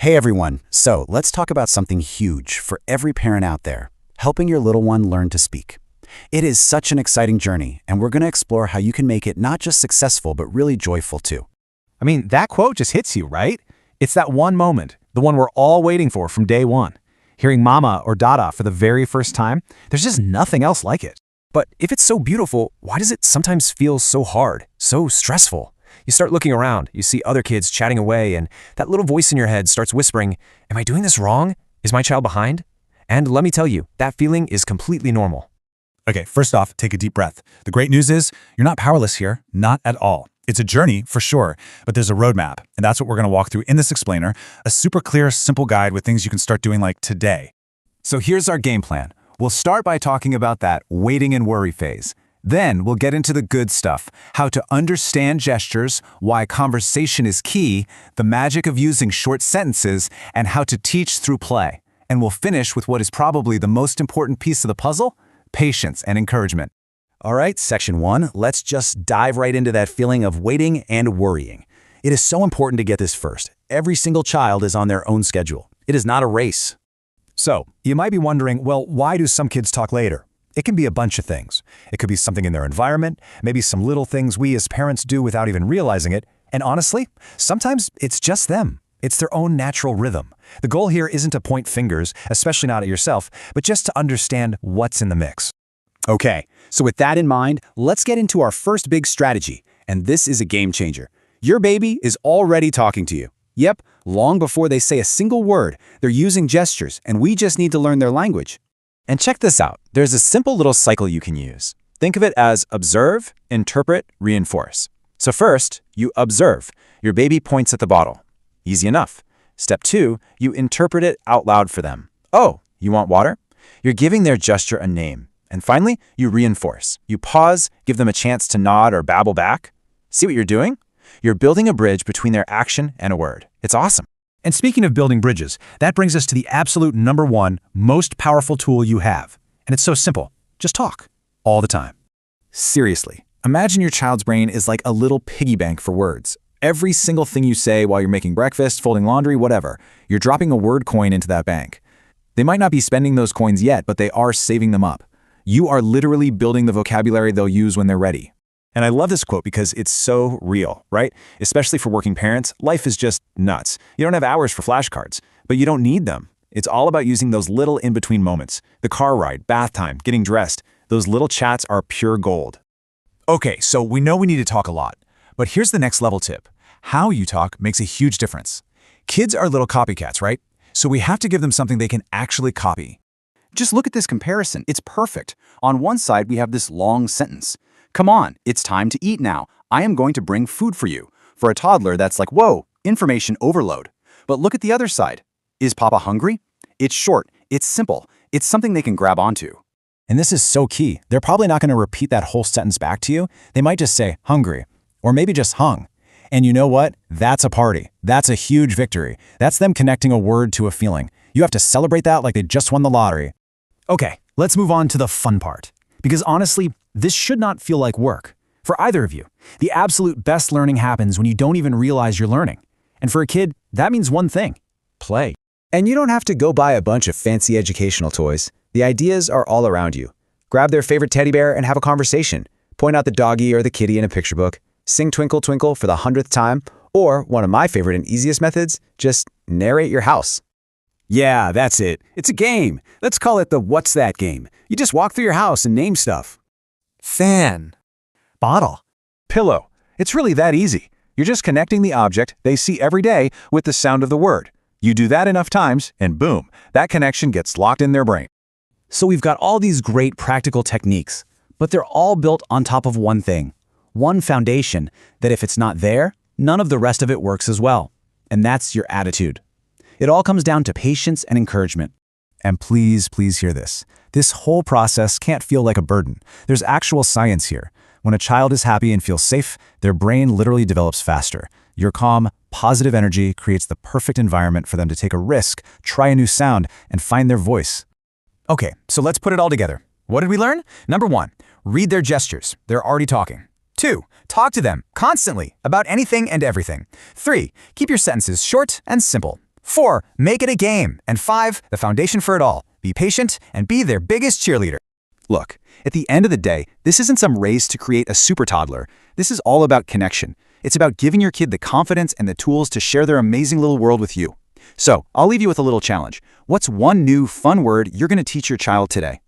Hey everyone, so let's talk about something huge for every parent out there, helping your little one learn to speak. It is such an exciting journey, and we're going to explore how you can make it not just successful, but really joyful too. I mean, that quote just hits you, right? It's that one moment, the one we're all waiting for from day one. Hearing mama or dada for the very first time, there's just nothing else like it. But if it's so beautiful, why does it sometimes feel so hard, so stressful? You start looking around, you see other kids chatting away, and that little voice in your head starts whispering, "Am I doing this wrong? Is my child behind?" And let me tell you, that feeling is completely normal. Okay, first off, take a deep breath. The great news is you're not powerless here, not at all. It's a journey for sure, but there's a roadmap, and that's what we're going to walk through in this explainer, a super clear, simple guide with things you can start doing like today. So here's our game plan. We'll start by talking about that waiting and worry phase. Then we'll get into the good stuff, how to understand gestures, why conversation is key, the magic of using short sentences, and how to teach through play. And we'll finish with what is probably the most important piece of the puzzle, patience and encouragement. All right, section 1, let's just dive right into that feeling of waiting and worrying. It is so important to get this first. Every single child is on their own schedule. It is not a race. So, you might be wondering, well, why do some kids talk later? It can be a bunch of things. It could be something in their environment, maybe some little things we as parents do without even realizing it, and honestly, sometimes it's just them. It's their own natural rhythm. The goal here isn't to point fingers, especially not at yourself, but just to understand what's in the mix. Okay, so with that in mind, let's get into our first big strategy, and this is a game changer. Your baby is already talking to you. Yep, long before they say a single word, they're using gestures, and we just need to learn their language. And check this out. There's a simple little cycle you can use. Think of it as observe, interpret, reinforce. So first, you observe. Your baby points at the bottle. Easy enough. Step 2, you interpret it out loud for them. Oh, you want water? You're giving their gesture a name. And finally, you reinforce. You pause, give them a chance to nod or babble back. See what you're doing? You're building a bridge between their action and a word. It's awesome. And speaking of building bridges, that brings us to the absolute #1 most powerful tool you have. And it's so simple. Just talk. All the time. Seriously, imagine your child's brain is like a little piggy bank for words. Every single thing you say while you're making breakfast, folding laundry, whatever, you're dropping a word coin into that bank. They might not be spending those coins yet, but they are saving them up. You are literally building the vocabulary they'll use when they're ready. And I love this quote because it's so real, right? Especially for working parents, life is just nuts. You don't have hours for flashcards, but you don't need them. It's all about using those little in-between moments. The car ride, bath time, getting dressed. Those little chats are pure gold. Okay, so we know we need to talk a lot, but here's the next level tip. How you talk makes a huge difference. Kids are little copycats, right? So we have to give them something they can actually copy. Just look at this comparison. It's perfect. On one side, we have this long sentence. Come on, it's time to eat now. I am going to bring food for you. For a toddler, that's like, whoa, information overload. But look at the other side. Is Papa hungry? It's short, it's simple, it's something they can grab onto. And this is so key. They're probably not going to repeat that whole sentence back to you. They might just say, hungry, or maybe just hung. And you know what? That's a party. That's a huge victory. That's them connecting a word to a feeling. You have to celebrate that like they just won the lottery. Okay, let's move on to the fun part. Because honestly, this should not feel like work. For either of you, the absolute best learning happens when you don't even realize you're learning. And for a kid, that means one thing: play. And you don't have to go buy a bunch of fancy educational toys. The ideas are all around you. Grab their favorite teddy bear and have a conversation. Point out the doggy or the kitty in a picture book. Sing Twinkle Twinkle for the 100th time. Or, one of my favorite and easiest methods, just narrate your house. Yeah, that's it. It's a game. Let's call it the What's That game. You just walk through your house and name stuff. Fan. Bottle. Pillow. It's really that easy. You're just connecting the object they see every day with the sound of the word. You do that enough times, and boom, that connection gets locked in their brain. So we've got all these great practical techniques, but they're all built on top of one thing, one foundation that if it's not there, none of the rest of it works as well. And that's your attitude. It all comes down to patience and encouragement. And please, please hear this. This whole process can't feel like a burden. There's actual science here. When a child is happy and feels safe, their brain literally develops faster. Your calm, positive energy creates the perfect environment for them to take a risk, try a new sound, and find their voice. Okay, so let's put it all together. What did we learn? Number 1, read their gestures. They're already talking. 2, talk to them constantly about anything and everything. 3, keep your sentences short and simple. 4. Make it a game. And 5. The foundation for it all. Be patient and be their biggest cheerleader. Look, at the end of the day, this isn't some race to create a super toddler. This is all about connection. It's about giving your kid the confidence and the tools to share their amazing little world with you. So, I'll leave you with a little challenge. What's one new, fun word you're going to teach your child today?